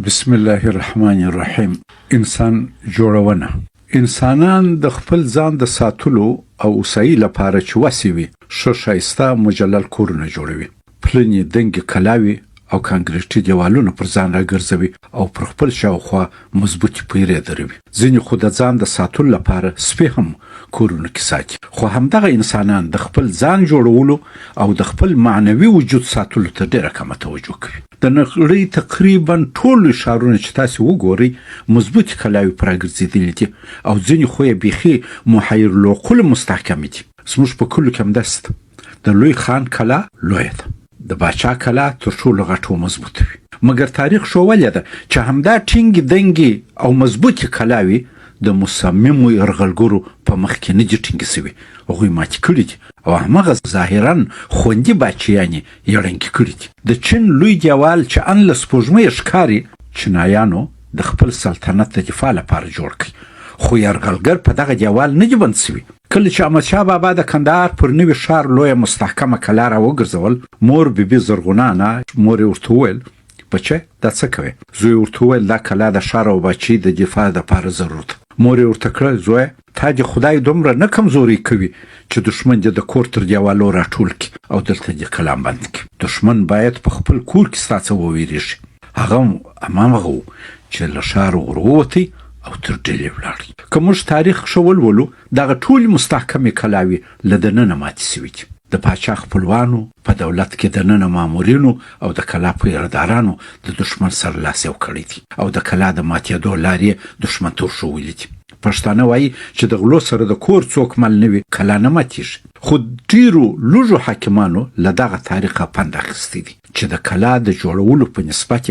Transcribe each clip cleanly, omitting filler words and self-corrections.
بسم الله الرحمن الرحیم. انسان جوړونه. انسانان د خپل ځان د ساتلو او اوسایي لپاره چې وسې وي ښه ښایسته مجلل کورونه جوړوي، پلنې دنګې کلاوي او کانکریټي دیوالونه پر ځان راګرځوي او پر خپل شاوخوا مضبوطې پیرې دروي. ځینې خو د ځان د ساتلو لپاره سپي هم کورونه کې ساتي. خو همدغه انسانان د خپل ځان جوړولو او د خپل معنوي وجود ساتلو ته ډېره کمه توجه کوي. د نړۍ تقریبا ټول ښارونه چې تاسو وګورئ مضبوطې کلاوي پر راګرځېدلې دي او ځینې خو یې بیخي محیر العقول مستحکمې دي. زموږ په کلو کې همداسې ده. د لوی خان کلا لویه ده، د باچا کلا تر ټولو غټه او مضبوطه وي. مګر تاریخ ښوولې ده چې همدا ټینګې دنګې او مضبوطې کلاوي د مصممو یرغلګرو په مخ کې نه دي ټینګې سوي. هغوی ماتې کړي دي او همغه ظاهرا خوندي باچیانې یې ړنګې کړي دي. د چین لوی دیوال چې ان له سپوږمۍ ښکاري چینایانو د خپل سلطنت د دفاع لپاره جوړ کړي، خو یرغلګر په دغه دیوال نه دي بند سوي. کله چې احمدشاه بابا د کندهار پر نوي ښار لویه مستحکمه کلا را وګرځول، مور بیبي زرغونه مور یې ورته وویل بچه دا څه کوې؟ زوی ورته وویل دا کلا د ښار او باچۍ د دفاع دپاره ضرور ده. مور یې ورته کړه زویه تا دې خدای دومره نه کمزوري کوي چې دښمن دې د کور تر دیوالو راټول کړي او دلته دې کلام بند کړي. دښمن باید په خپل کور کې ستا څه وویرېږي. هغه هماغه و چې له ښاره ور ووتی او تر ډیلې ولاړ. که موږ تاریخ ښه ولولو دغه ټولې مستحکمې کلاوي له دننه ماتې سوي دي. د پاچا خپلوانو په دولت کې دننه مامورینو او د کلا پیردارانو د دښمن سره لاس یو کړی دي او د کلا د ماتېدو لارې دښمن ته ورښولي دي. پښتانه وایي چې د غلو سره د کور څوک مل نه وي کلا نه ماتېږي. خو ډیرو لږو حاکمانو له دغه تاریخه پند اخیستی دي چې د کلا د جوړولو په نسبت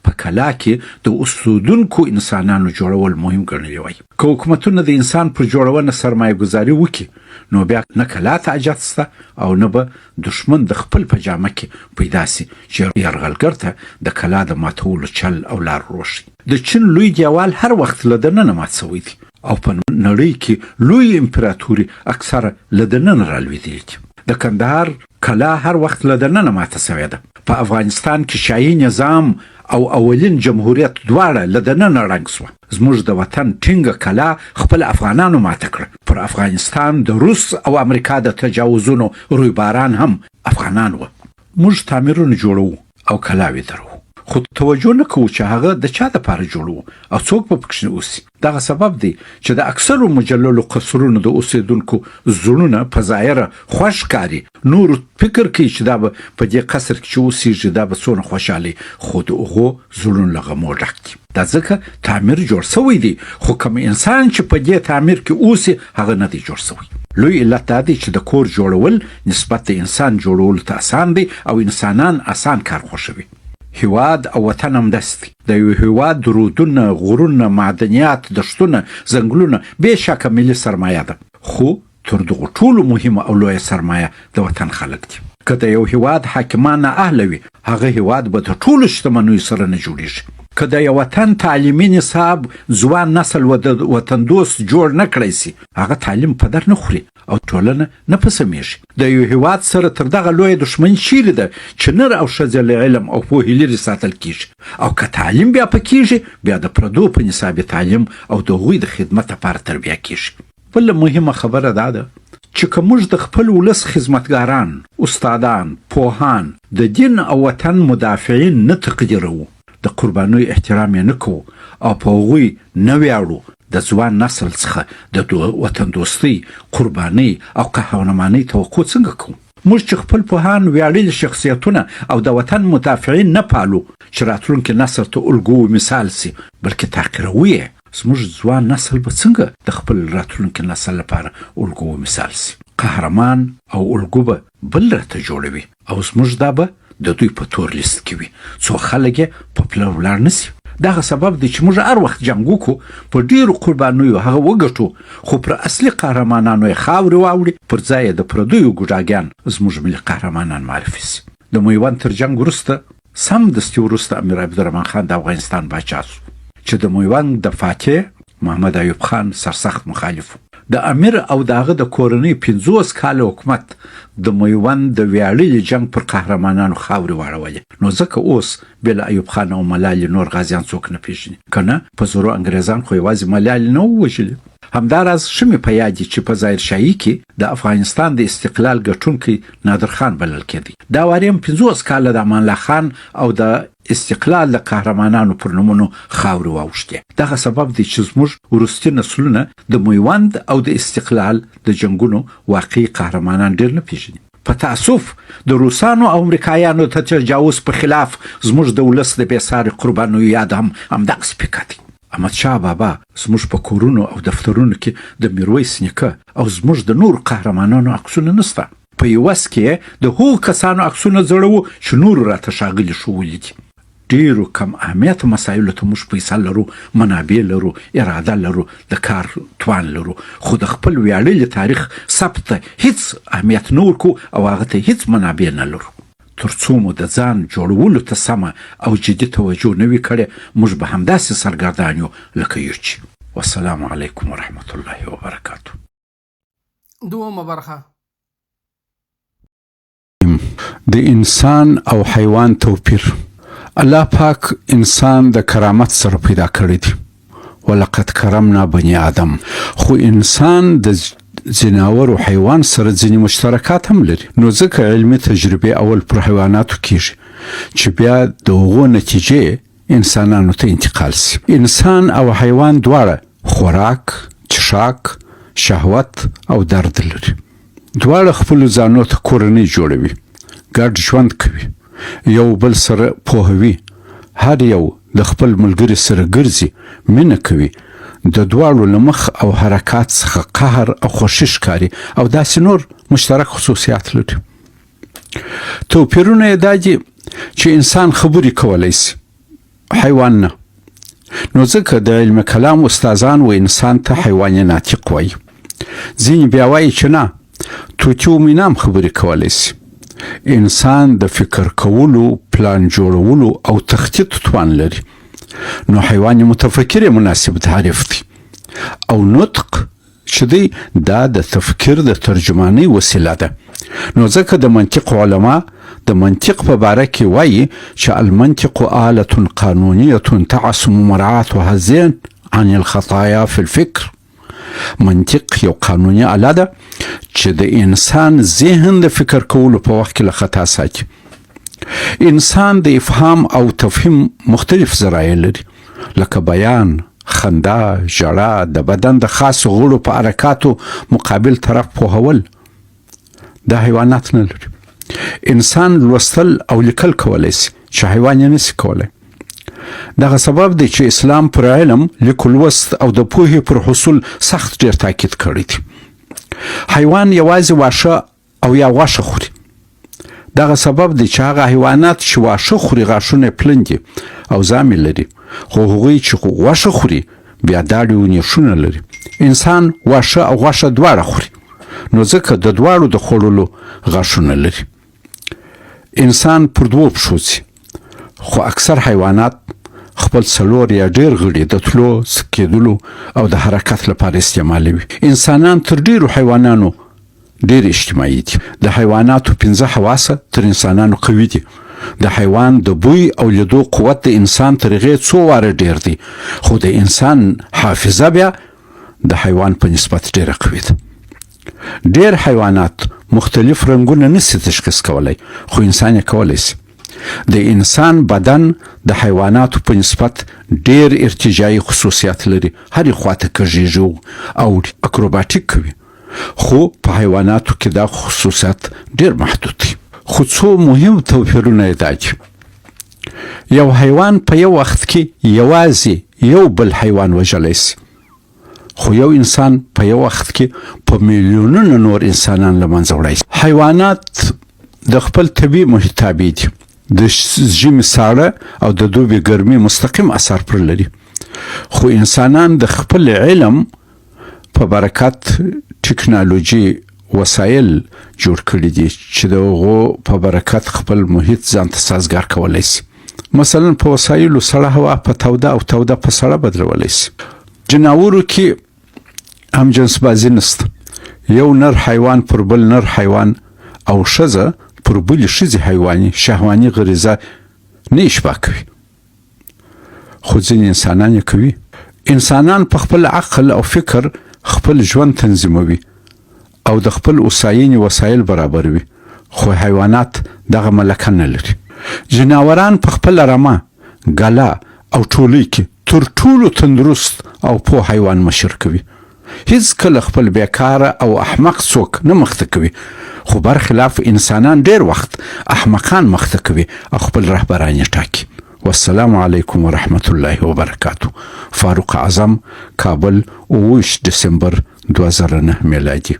په کلا کې د اوسېدونکو انسانانو جوړول مهم ګڼلی وای. که حکومتونه د انسان پر جوړونه سرمایه ګذاري وکړي نو بیا نه کلا ته حاجت شته او نه به دښمن د خپل په جامه کې پیدا سي چې یرغلګر ته د کلا د ماتولو چل او لار وروښي. د چین لوی دیوال هر وخت له دننه مات سوی دی او په نړۍ کې لوی امپراتوري اکثره له دننه رالوېدلې دي. د کندهار کلا هر وخت له دننه ماته سوې ده. په افغانستان کې شاهي نظام او اولین جمهوریت دواړه له دننه ړنګ سوه. زموږ د وطن ټینګه کلا خپل افغانانو ماته کړه. پر افغانستان د روس او امریکا د تجاوزونو رویباران هم افغانان وه. موږ تعمیرونه جوړو او کلاوې درو، خو توجه نه کوو چې هغه د چا دپاره جوړو او څوک به پکښې اوسي. دغه سبب دی چې د اکثرو مجللو قصرونو د اوسېدونکو زړونه په ظاهره خوښ ښکاري. نورو فکر کوي چې دا به په دې قصر کې چې اوسېږي دا به څونه خوشحالي، خو د هغو زړونه له غمو ډک دي. دا ځکه تعمیر جوړ سوی دی، خو کوم انسان چې په دې تعمیر کې اوسي هغه نه دی جوړ سوی. لوی علت دا دی چې د کور جوړول نسبت د انسان جوړولو ته اسان دی او انسانان اسان کار خوښوي. هیواد او وطن هم دست دی. د یو هیواد رودونه، غرونه، معدنیات، دښتونه، ځنګلونه بېشکه ملي سرمایه ده، خو تر دغو ټولو مهمه او لویه سرمایه د وطن خلک دي. که د یو هیواد حاکمان نااهله وي هغه هیواد به د ټولو شتمنیو سره نه جوړیږي. که د یو وطن تعلیمي نصاب ځوان نسل وطن دوست جوړ نه کړی سي هغه تعلیم په در نه خوري او ټولنه نه پسمیږي. د یو هیواد سره تر دغه لویه دښمني چیرې ده چې نر او ښځه له علم او پوهې لرې ساتل کیږي. او که تعلیم بیا پکیږي بیا د پردو په نصاب تعلیم او د هغوی د خدمت لپاره تربیه کیږي. بله مهمه خبره دا ده چې که موږ د خپل ولس خدمتګاران، استادان، پوهان د دین او وطن مدافعین نه تقدیروو، د قربانیو احترام یې نه کوو او په هغوی نه ویاړو، د ځوان نسل څخه د وطن دوستۍ، قربانۍ او قهرمانۍ توقع څنګه کوو؟ موږ چې خپل پوهان، ویاړلي شخصیتونه او د وطن مدافعین نه پالو چې راتلونکي نسل ته الګو مثال سي بلکې تحقیروو یې، زموږ ځوان نسل به څنګه د خپل راتلونکي نسل لپاره الګو مثال سي؟ قهرمان او الګو به بل راته جوړوي او زموږ دا به د دوی په تور لیست کې وي څو خلک یې په پله ولاړ نه سي. دغه سبب دی چې موږ هر وخت جنګ وکړو، په ډیرو قربانیو هغه وګټو، خو پر اصلي قهرمانانو یې خاورې واوړي، پر ځای یې د پردیو ګوډاګیان زموږ ملي قهرمانان معرفي سي. د میوند تر جنګ وروسته سمدستي وروسته امیر عبدالرحمن خان د افغانستان پاچا سو چې د میوند د فاتح محمد ایوب خان سرسخت مخالف و. د امیر او داغه د کورنۍ 50 کال حکومت د میوند د ویاړلي جنگ پر قهرمانانو خاورې واړولې. نو ځکه اوس بل ایوب خان او ملالي نور غازیان څوک نه پیژني کنه. په زورو انګریزان خو یوازې ملالي نه ووژلي. همداراز شمه په یاد چې په ظاهر شاهي کې د افغانستان د استقلال ګټونکي نادر خان بلل کېدی. دا واریم 50 کال د امان الله خان او د استقلال د قهرمانانو پر نومونو خاورې واوښتې. دغه سبب دی چې زموږ وروستي نسلونه د میوند او د استقلال د جنگونو واقعي قهرمانان ډېر نه پیژني. په تاسف د روسانو او امریکایانو ته تجاوز په خلاف زموږ د ولس د بېساري قربانیو یاد هم همدغسې پیکه دی. احمد شاه بابا زموږ په کورونو او دفترونو کې د میرویس نیکه او زموږ د نور قهرمانانو عکسونه نسته. په یوس کې د هغو کسانو عکسونه زړه چې نور راته ښاغلي ښوولي دي. ډېرو کم اهمیت مسایلو ته موږ پیسه لرو، منابع لرو، اراده لرو، د کار توان لرو، خو د خپل ویاړلي تاریخ ثبت ته هیڅ اهمیت نه ورکو او هغه ته هیڅ منابع نه لرو. تر څو مو د ځان جوړولو ته سمه او جدي توجه نه وي کړې، موږ به همداسې سرګردان یو لکه یو چې. والسلام علیکم ورحمت الله وبرکاته. دومه برخه د انسان او حیوان توپیر. الله پاک انسان د کرامت سره پیدا کړی دی. ولقد کرمنا بني آدم. خو انسان د ځناور او حیوان سره ځینې مشترکات هم لري. نو ځکه علمي تجربې اول پر حیواناتو کیږي چې بیا د هغو نتیجې انسانانو ته انتقال سي. انسان او حیوان دواړه خوراک، څښاک، شهوت او درد لري. دواړه خپل ځانو ته کورنۍ جوړوي، ګډ ژوند کوي، یو بل سره پوهوي، هر یو د خپل ملګري سره ګرځي، مینه کوي. د دواړو له مخ او حرکات څخه قهر او خوښي ښکاري او داسې نور مشترک خصوصیات لري. توپیرونه یې دا دي چې انسان خبرې کولی سي، حیوان نه. نو ځکه د علم کلام استادان و انسان ته حیوان ناطق وایي. ځینې بیا وایي چې نه، طوطي و مینه هم خبرې کولی سي. انسان د فکر کولو، پلان جوړولو او تخطیط توان لري. نو حیوان متفکر مناسب تعریف دی. او نطق چې دی دا د تفکر د ترجمانی وسیله ده. نو ځکه د منطق علما د منطق په باره کې وایي چې المنطق آلة قانونیة تعصم مراعاتها الذهن عن الخطايا في الفکر. منطق یو قانوني آله ده چې د انسان ذهن د فکر کولو په وخت کې له خطا ساتي. انسان د افهام او تفهیم مختلف ذرایع لري، لکه بیان، خندا، ژړا، د بدن د خاص غړو په حرکاتو مقابل طرف پوهول. دا حیوانات نه لري. انسان لوستل او لیکل کولی سي چې حیوان یې نسي کولی. دغه سبب دی چې اسلام پر علم، لیک لوست او د پوهې پر حصول سخت ډیر تاکید کړی دی. حیوان یوازې واښه او یا غوښه خوري. دغه سبب دی چې هغه حیوانات چې واښه خوري غاښونه پلن دي او زامې لري، خو هغوی چې غوښه خوري بیا داړې او نیښونه لري. انسان واښه او غوښه دواړه خوري، نو ځکه د دواړو د خوړلو غاښونه لري. انسان پر دوو پښو ځي، خو اکثر حیوانات خپل څلور یا ډیر غړي د تلو، سکېدلو او د حرکت لپاره استعمالوي. انسانان تر ډیرو حیوانانو ډیر اجتماعي دي. د حیواناتو 15 حواس تر انسانانو قوي دي. د حیوان د بوی او لیدو قوت د انسان تر هغې څو واره ډیر دی، خو د انسان حافظه بیا د حیوان په نسبت ډیره قوي ده. ډیر حیوانات مختلف رنګونه نسي تشخیص کولی، خو انسان یې کولی سي. د انسان بدن د حیواناتو په نسبت ډیر ارتجاعي خصوصیات لري، هرې خواته کږیږي او اکروباتیک کوي. خو په حیواناتو کې دا خصوصیات ډیر محدود دي. خو څو مهم توپیرونه یې دا دي. یو حیوان په یو وخت کې یوازې یو بل حیوان وژلی سي، خو یو انسان په یو وخت کې په میلیونونو نور انسانان له منځه وړی سي. حیوانات د خپل طبیعي محیط تابع دي. د ژمي ساړه او د دوبي ګرمي مستقیم اثر پر لري. خو انسانان د خپل علم په برکت ټکنالوژي وسایل جوړ کړي دي چې د هغو په برکت خپل محیط ځان ته سازګار کولی سي. مثلا په وسایلو سړه هوا په توده او توده په سړه بدلولی سي. جناورو کې هم جنس بازی نست. یو نر حیوان پر بل نر حیوان او ښځه پر بلې ښځې حیواني شهواني غریزه نه اشباه کوي. خو ځینې انسانان یې کوي. انسانان په خپل عقل او فکر خپل ژوند تنظیموي او د خپل اوساینې وسایل برابروي، خو حیوانات دغه ملکه نه لري. جناوران په خپل رمه، ګلا او ټولۍ کې تر ټولو تندرست او پوه حیوان مشر کوي. هیڅ کله خپل بیکاره او احمق څوک نه مخته کوي، خو برخلاف انسانان ډیر وخت احمقان مخته کوي او خپل رهبران یې ټاکي. والسلام علیکم ورحمت الله وبرکاته. فاروق اعظم، کابل، 28 دسمبر 2009 میلادي.